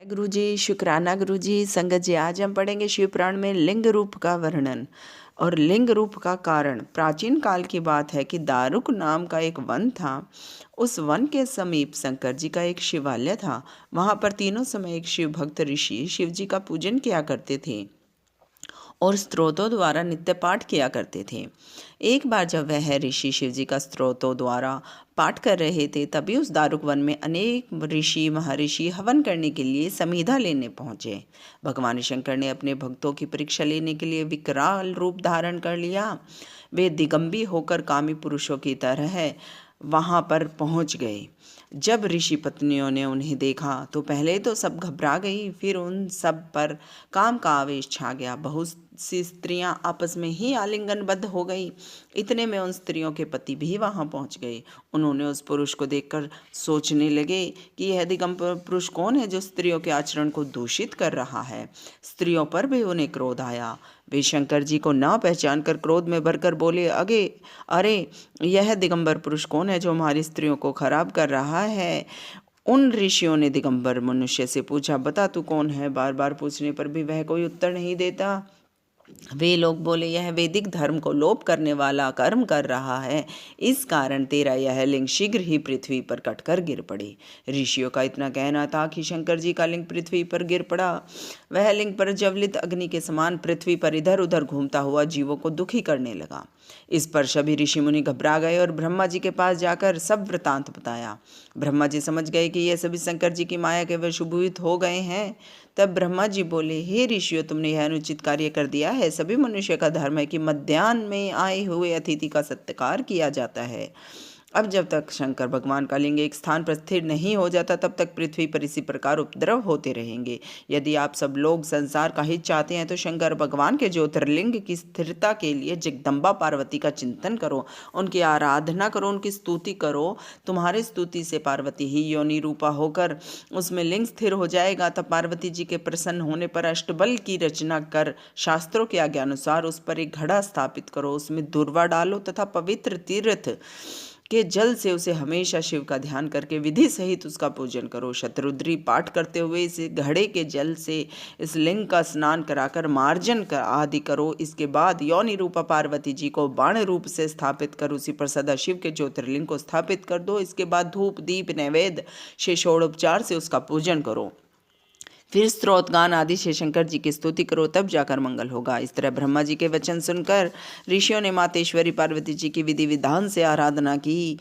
गुरु जी, शुक्राना गुरु जी। संगत जी, आज हम पढ़ेंगे शिव पुराण में लिंग रूप का वर्णन और लिंग रूप का कारण। प्राचीन काल की बात है कि दारुक नाम का एक वन था। उस वन के समीप शंकर जी का एक शिवालय था। वहाँ पर तीनों समय एक शिव भक्त ऋषि शिव जी का पूजन किया करते थे और स्त्रोतों द्वारा नित्य पाठ किया करते थे। एक बार जब वह ऋषि शिव जी का स्त्रोतों द्वारा पाठ कर रहे थे, तभी उस दारुक वन में अनेक ऋषि महर्षि हवन करने के लिए समीधा लेने पहुँचे। भगवान शंकर ने अपने भक्तों की परीक्षा लेने के लिए विकराल रूप धारण कर लिया। वे दिगंबी होकर कामी पुरुषों की तरह वहाँ पर पहुँच गए। जब ऋषि पत्नियों ने उन्हें देखा तो पहले तो सब घबरा गई, फिर उन सब पर काम का आवेश छा गया। बहुत सी स्त्रियां आपस में ही आलिंगनबद्ध हो गई। इतने में उन स्त्रियों के पति भी वहां पहुंच गए। उन्होंने उस पुरुष को देखकर सोचने लगे कि यह दिगंबर पुरुष कौन है जो स्त्रियों के आचरण को दूषित कर रहा है। स्त्रियों पर भी उन्हें क्रोध आया। वे शंकर जी को न पहचान कर क्रोध में भरकर बोले, अरे यह दिगंबर पुरुष कौन है जो हमारी स्त्रियों को खराब कर रहा है। उन ऋषियों ने दिगंबर मनुष्य से पूछा, बता तू कौन है। बार बार पूछने पर भी वह कोई उत्तर नहीं देता। वे लोग बोले, यह वैदिक धर्म को लोप करने वाला कर्म कर रहा है, इस कारण तेरा यह लिंग शीघ्र ही पृथ्वी पर कटकर गिर पड़े। ऋषियों का इतना कहना था कि शंकर जी का लिंग पृथ्वी पर गिर पड़ा। वह लिंग पर ज्वलित अग्नि के समान पृथ्वी पर इधर उधर घूमता हुआ जीवों को दुखी करने लगा। इस पर सभी ऋषि मुनि घबरा गए और ब्रह्मा जी के पास जाकर सब वृतांत बताया। ब्रह्मा जी समझ गए कि ये सभी शंकर जी की माया के वशीभूत हो गए हैं। तब ब्रह्मा जी बोले, हे ऋषियों, तुमने यह अनुचित कार्य कर दिया है। सभी मनुष्य का धर्म है कि मध्याह्न में आए हुए अतिथि का सत्कार किया जाता है। अब जब तक शंकर भगवान का लिंग एक स्थान पर स्थिर नहीं हो जाता, तब तक पृथ्वी पर इसी प्रकार उपद्रव होते रहेंगे। यदि आप सब लोग संसार का हित चाहते हैं तो शंकर भगवान के ज्योतिर्लिंग की स्थिरता के लिए जगदम्बा पार्वती का चिंतन करो, उनकी आराधना करो, उनकी स्तुति करो। तुम्हारी स्तुति से पार्वती ही योनि रूपा होकर उसमें लिंग स्थिर हो जाएगा। तब पार्वती जी के प्रसन्न होने पर अष्टबल की रचना कर शास्त्रों के आज्ञानुसार उस पर एक घड़ा स्थापित करो, उसमें दूर्वा डालो तथा पवित्र तीर्थ के जल से उसे हमेशा शिव का ध्यान करके विधि सहित उसका पूजन करो। शतरुद्री पाठ करते हुए इस घड़े के जल से इस लिंग का स्नान कराकर मार्जन का आदि करो। इसके बाद योनि रूपा पार्वती जी को बाण रूप से स्थापित कर उसी पर सदा शिव के ज्योतिर्लिंग को स्थापित कर दो। इसके बाद धूप दीप नैवेद्य से षोडोपचार से उसका पूजन करो। फिर स्त्रोतगान आदि से शंकर जी की स्तुति करो, तब जाकर मंगल होगा। इस तरह ब्रह्मा जी के वचन सुनकर ऋषियों ने मातेश्वरी पार्वती जी की विधि विधान से आराधना की।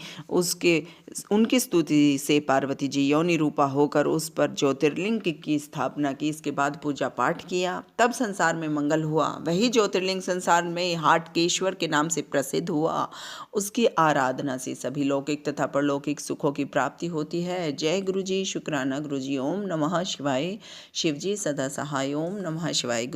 उनकी स्तुति से पार्वती जी योनि रूपा होकर उस पर ज्योतिर्लिंग की स्थापना की। इसके बाद पूजा पाठ किया, तब संसार में मंगल हुआ। वही ज्योतिर्लिंग संसार में हाटकेश्वर के नाम से प्रसिद्ध हुआ। उसकी आराधना से सभी लौकिक तथा परलौकिक सुखों की प्राप्ति होती है। जय गुरु जी, शुक्राना गुरु जी। ओम नमः शिवाय। शिव जी सदा सहाय। ओम नमः शिवाय। गुरु